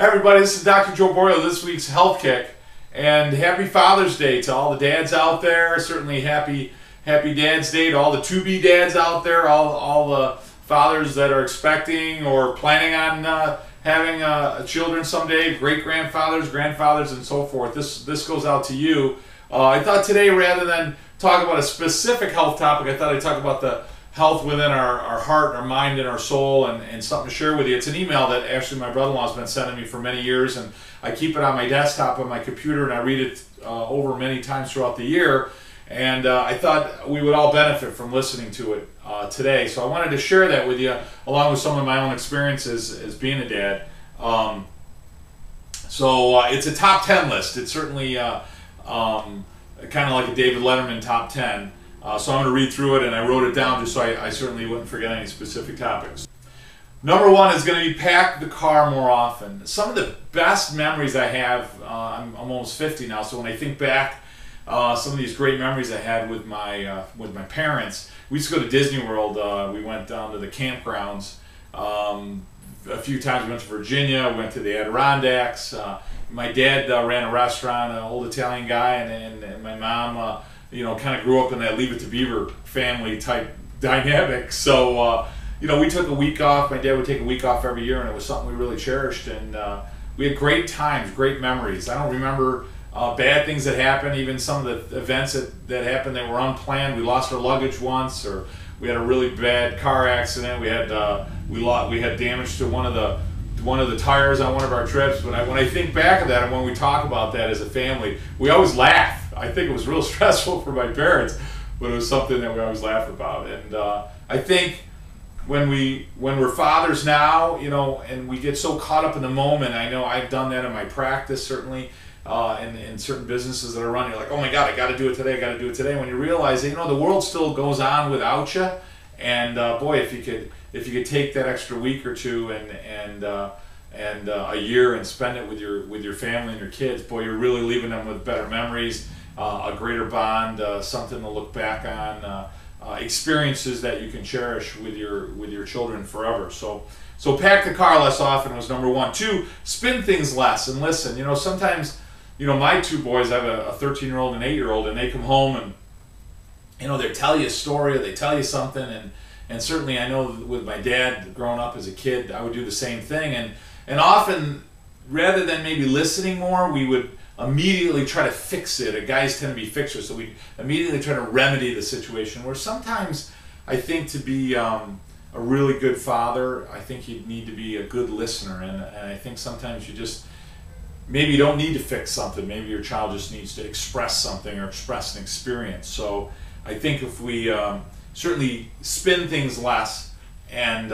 Hey everybody, this is Dr. Joe Borio, this week's Health Kick, and happy Father's Day to all the dads out there. Certainly happy Dad's Day to all the to-be dads out there, all the fathers that are expecting or planning on having children someday, great-grandfathers, grandfathers, and so forth. This goes out to you. I thought today, rather than talk about a specific health topic, I thought I'd talk about the health within our heart, our mind, and our soul, and something to share with you. It's an email that actually my brother-in-law has been sending me for many years, and I keep it on my desktop on my computer, and I read it over many times throughout the year. And I thought we would all benefit from listening to it today. So I wanted to share that with you, along with some of my own experiences as being a dad. It's a top 10 list. It's certainly kind of like a David Letterman top 10. So I'm going to read through it, and I wrote it down just so I certainly wouldn't forget any specific topics. Number one is going to be pack the car more often. Some of the best memories I have, I'm almost 50 now, so when I think back, some of these great memories I had with my parents. We used to go to Disney World. We went down to the campgrounds. A few times we went to Virginia, we went to the Adirondacks. My dad ran a restaurant, an old Italian guy, and my mom kind of grew up in that Leave It to Beaver family type dynamic. So, we took a week off. My dad would take a week off every year, and it was something we really cherished. And we had great times, great memories. I don't remember bad things that happened, even some of the events that happened that were unplanned. We lost our luggage once, or we had a really bad car accident. We had damage to one of the tires on one of our trips. When I think back of that, and when we talk about that as a family, we always laugh. I think it was real stressful for my parents, but it was something that we always laugh about. And I think when we're fathers now, and we get so caught up in the moment, I know I've done that in my practice, certainly, in certain businesses that are running, you're like, oh my God, I got to do it today, I got to do it today. When you realize that, the world still goes on without you, and boy, if you could take that extra week or two and a year and spend it with your family and your kids, boy, you're really leaving them with better memories, a greater bond, something to look back on, experiences that you can cherish with your children forever. So pack the car less often was number one. Two, spin things less. And listen, sometimes, my two boys, I have a 13-year-old and an 8-year-old, and they come home and, they tell you a story or they tell you something. And certainly I know with my dad growing up as a kid, I would do the same thing. And often, rather than maybe listening more, we would immediately try to fix it. Guys tend to be fixers, so we immediately try to remedy the situation. Where sometimes I think to be a really good father, I think you need to be a good listener, and I think sometimes maybe you don't need to fix something. Maybe your child just needs to express something or express an experience. So I think if we certainly spin things less and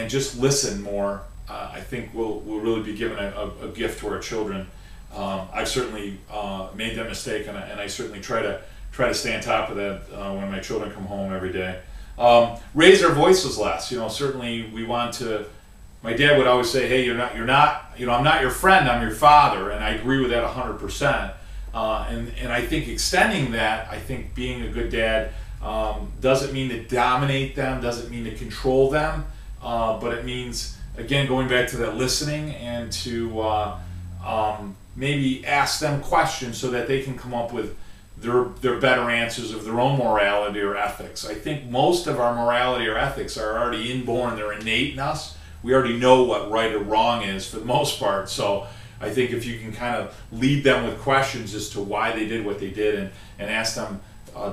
just listen more, I think we'll really be given a gift to our children. I've certainly made that mistake, and I certainly try to stay on top of that when my children come home every day. Raise our voices less. Certainly we want to. My dad would always say, "Hey, I'm not your friend. I'm your father," and I agree with that 100%. And I think extending that, I think being a good dad doesn't mean to dominate them, doesn't mean to control them, but it means, again, going back to that listening and to maybe ask them questions so that they can come up with their better answers of their own morality or ethics. I think most of our morality or ethics are already inborn, they're innate in us. We already know what right or wrong is for the most part. So I think if you can kind of lead them with questions as to why they did what they did and ask them,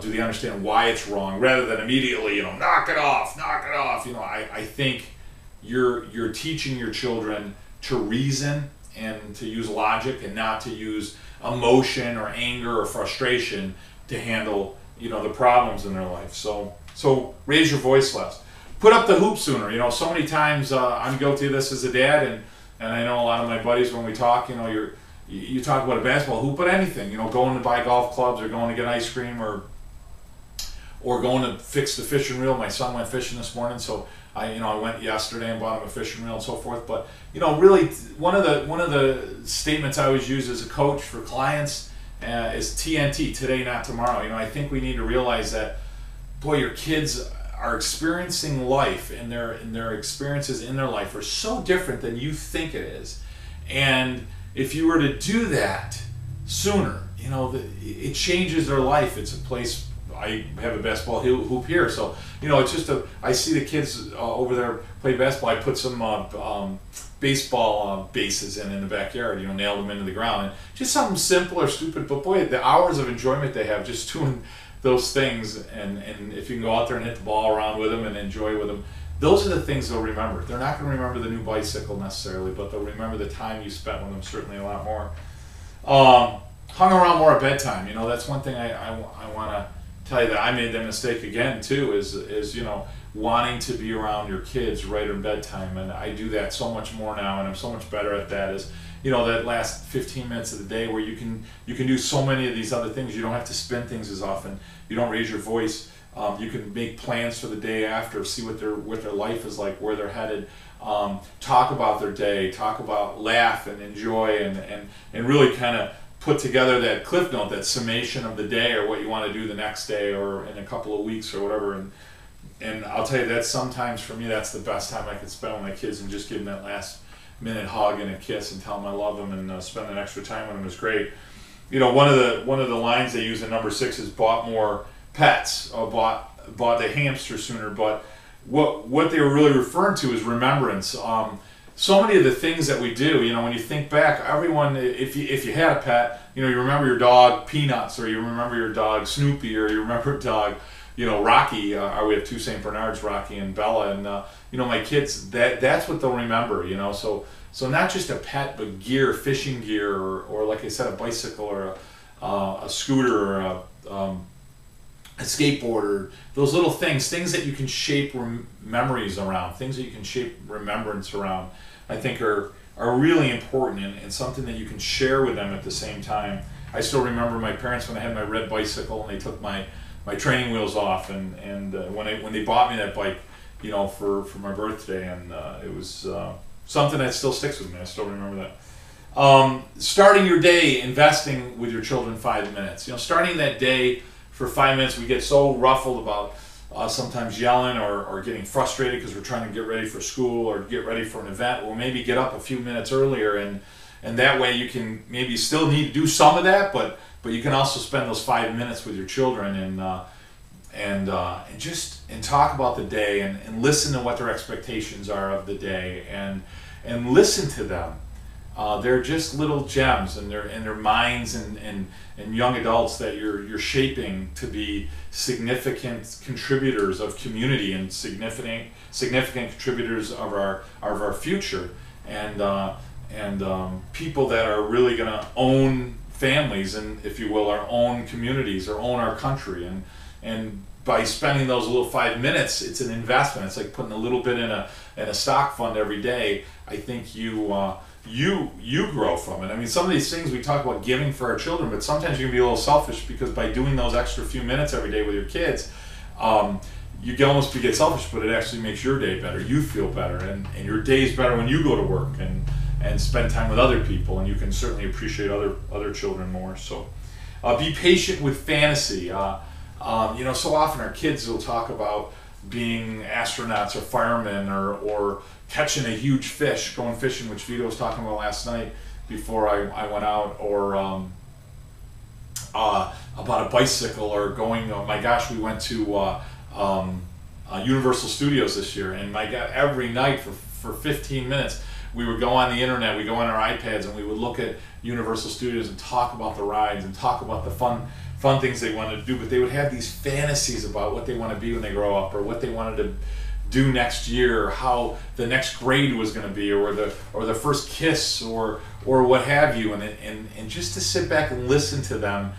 do they understand why it's wrong, rather than immediately, knock it off. I think you're teaching your children to reason and to use logic and not to use emotion or anger or frustration to handle the problems in their life. So raise your voice less. Put up the hoop sooner. So many times I'm guilty of this as a dad, and I know a lot of my buddies, when we talk, you talk about a basketball hoop, but anything, going to buy golf clubs or going to get ice cream or going to fix the fishing reel. My son went fishing this morning, so I went yesterday and bought him a fishing reel and so forth. But really, one of the statements I always use as a coach for clients is TNT, today, not tomorrow. I think we need to realize that, boy, your kids are experiencing life, and their experiences in their life are so different than you think it is. And if you were to do that sooner, you know, it changes their life. It's a place. I have a basketball hoop here, so you know, it's just I see the kids over there play basketball. I put some baseball bases in the backyard, you know, nailed them into the ground, and just something simple or stupid, but boy, the hours of enjoyment they have just doing those things, and if you can go out there and hit the ball around with them and enjoy with them, those are the things they'll remember. They're not going to remember the new bicycle necessarily, but they'll remember the time you spent with them certainly a lot more. Hung around more at bedtime, you know, that's one thing I want to tell you that I made that mistake again too, is you know, wanting to be around your kids right at bedtime, and I do that so much more now, and I'm so much better at that. Is, you know, that last 15 minutes of the day where you can do so many of these other things. You don't have to spin things as often. You don't raise your voice. You can make plans for the day after, see what their life is like, where they're headed. Talk about their day. Talk about, laugh and enjoy, and really kind of put together that cliff note, that summation of the day, or what you want to do the next day or in a couple of weeks or whatever. And I'll tell you, that sometimes for me, that's the best time I can spend with my kids, and just give them that last minute hug and a kiss and tell them I love them, and spend that extra time with them is great. You know, one of the lines they use in number 6 is bought more pets, or bought the hamster sooner. But what they were really referring to is remembrance. So many of the things that we do, you know, when you think back, everyone, if you had a pet, you know, you remember your dog Peanuts, or you remember your dog Snoopy, or you remember your dog, you know, Rocky. We have 2 St. Bernards, Rocky and Bella, and you know, my kids, that's what they'll remember, you know. So not just a pet, but gear, fishing gear, or like I said, a bicycle, or a scooter, or a skateboard, or those little things that you can shape memories around, things that you can shape remembrance around, I think are really important, and something that you can share with them at the same time. I still remember my parents when I had my red bicycle, and they took my training wheels off, and when they bought me that bike, you know, for my birthday, and it was something that still sticks with me. I still remember that. Starting your day, investing with your children 5 minutes. You know, starting that day for 5 minutes. We get so ruffled about sometimes yelling or getting frustrated because we're trying to get ready for school or get ready for an event. We'll maybe get up a few minutes earlier, and that way you can maybe still need to do some of that, but you can also spend those 5 minutes with your children and talk about the day, and listen to what their expectations are of the day, and listen to them. They're just little gems in their minds, and young adults that you're shaping to be significant contributors of community, and significant contributors of our future, and people that are really going to own families, and, if you will, our own communities, or own our country. And by spending those little 5 minutes, it's an investment. It's like putting a little bit in a stock fund every day. I think you grow from it. I mean, some of these things we talk about giving for our children, but sometimes you can be a little selfish, because by doing those extra few minutes every day with your kids, you can almost get selfish, but it actually makes your day better. You feel better, and your day's better when you go to work and spend time with other people, and you can certainly appreciate other children more. So be patient with fantasy. You know, so often our kids will talk about being astronauts or firemen, or catching a huge fish, going fishing, which Vito was talking about last night before I went out, or about a bicycle, or going, oh my gosh, we went to Universal Studios this year, and my God, every night for 15 minutes, we would go on the internet, we go on our iPads, and we would look at Universal Studios and talk about the rides, and talk about the fun things they wanted to do. But they would have these fantasies about what they want to be when they grow up, or what they wanted to do next year, or how the next grade was going to be, or the first kiss, or what have you, and just to sit back and listen to them.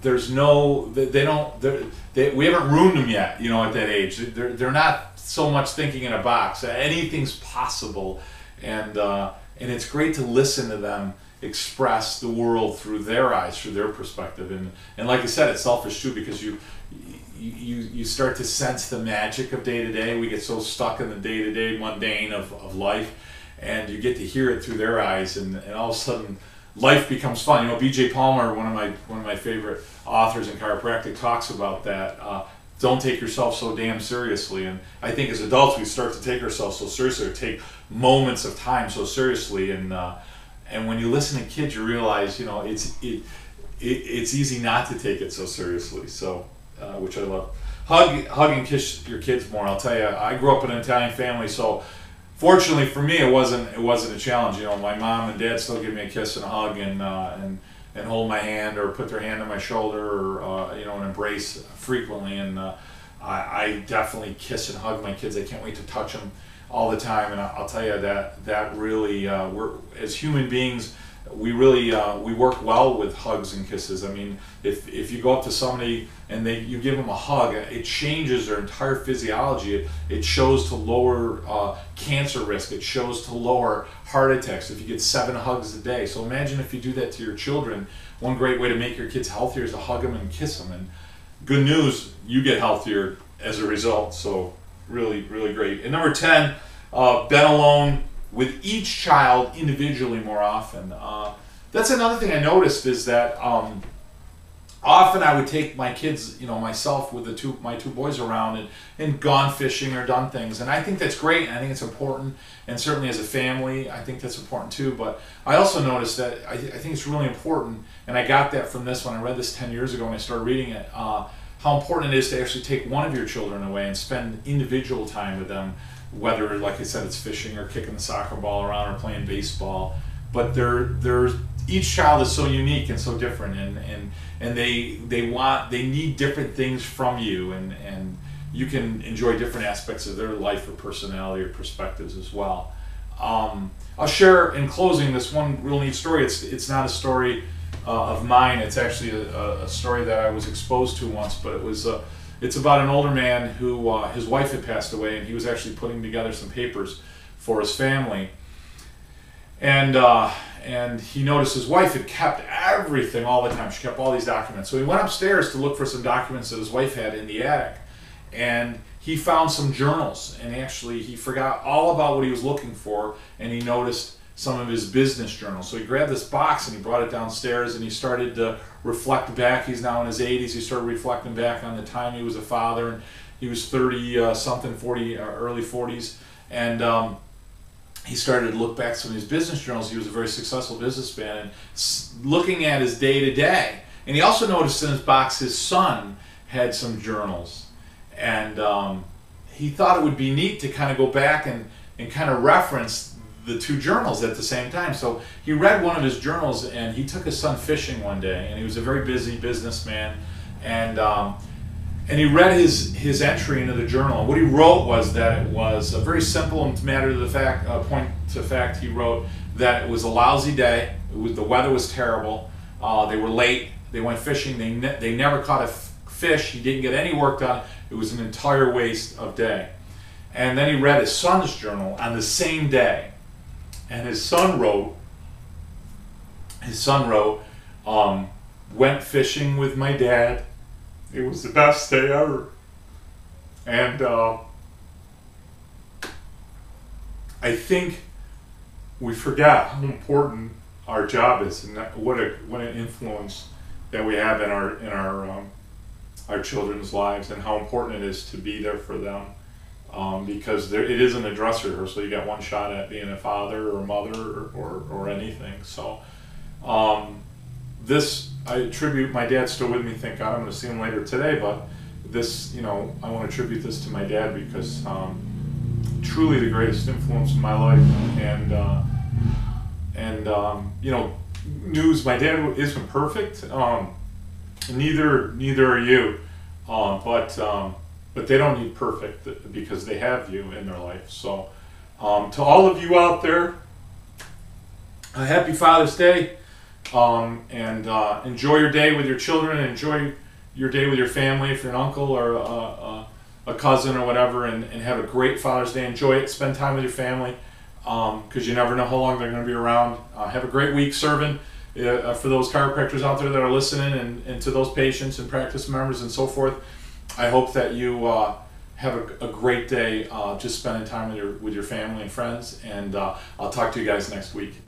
There's no, we haven't ruined them yet, you know, at that age. They're not so much thinking in a box. Anything's possible, and it's great to listen to them express the world through their eyes, through their perspective. And like I said, it's selfish too, because you start to sense the magic of day to day. We get so stuck in the day to day mundane of life, and you get to hear it through their eyes, and all of a sudden life becomes fun. You know, B.J. Palmer, one of my favorite authors in chiropractic, talks about that. don't take yourself so damn seriously. And I think as adults we start to take ourselves so seriously, or take moments of time so seriously. And when you listen to kids, you realize, you know, it's easy not to take it so seriously. So, which I love. Hug and kiss your kids more. I'll tell you, I grew up in an Italian family, so fortunately for me, it wasn't a challenge. You know, my mom and dad still give me a kiss and a hug, and hold my hand, or put their hand on my shoulder, or you know, an embrace frequently. And I definitely kiss and hug my kids. I can't wait to touch them all the time. And I'll tell you that really, we're, as human beings, we really we work well with hugs and kisses. I mean, if you go up to somebody and you give them a hug, it changes their entire physiology. It shows to lower cancer risk. It shows to lower heart attacks if you get 7 hugs a day. So imagine if you do that to your children. One great way to make your kids healthier is to hug them and kiss them. And good news, you get healthier as a result. So really, really great. And number 10, been alone with each child individually more often. That's another thing I noticed, is that often I would take my kids, you know, myself with my two boys around, and gone fishing or done things. And I think that's great, and I think it's important. And certainly as a family, I think that's important too. But I also noticed that I think it's really important, and I got that from this when I read this 10 years ago when I started reading it, how important it is to actually take one of your children away and spend individual time with them, whether, like I said, it's fishing or kicking the soccer ball around or playing baseball. But each child is so unique and so different, and they need different things from you, and you can enjoy different aspects of their life or personality or perspectives as well. I'll share in closing this one real neat story. It's not a story of mine. It's actually a story that I was exposed to once, but it's about an older man who his wife had passed away, and he was actually putting together some papers for his family. And he noticed his wife had kept everything all the time. She kept all these documents. So he went upstairs to look for some documents that his wife had in the attic. And he found some journals. And actually, he forgot all about what he was looking for, and he noticed some of his business journals. So he grabbed this box and he brought it downstairs, and he started to reflect back. He's now in his 80s. He started reflecting back on the time he was a father, and he was 30-something, 40, early 40s. And he started to look back at some of his business journals. He was a very successful businessman, and looking at his day-to-day. And he also noticed in his box his son had some journals. And he thought it would be neat to kind of go back and kind of reference the two journals at the same time. So he read one of his journals, and he took his son fishing one day, and he was a very busy businessman. And he read his entry into the journal. And what he wrote was that it was a very simple, and matter to the fact, point to fact, he wrote that it was a lousy day. The weather was terrible. They were late. They went fishing. They never caught a fish. He didn't get any work done. It was an entire waste of day. And then he read his son's journal on the same day. And his son wrote, went fishing with my dad. It was the best day ever. And I think we forget how important our job is, and what an influence that we have in our children's lives, and how important it is to be there for them. Because it isn't a dress rehearsal. You got one shot at being a father or a mother or anything. So I attribute, my dad's still with me, thank God. I'm going to see him later today, but this, you know, I want to attribute this to my dad, because truly the greatest influence in my life. And you know, news, my dad isn't perfect, neither are you, but they don't need perfect, because they have you in their life. So to all of you out there, a happy Father's Day. Enjoy your day with your children, enjoy your day with your family, if you're an uncle or a cousin or whatever, and have a great Father's Day. Enjoy it, spend time with your family, because you never know how long they're going to be around. Have a great week serving, for those chiropractors out there that are listening, and to those patients and practice members and so forth. I hope that you have a great day just spending time with your family and friends, and I'll talk to you guys next week.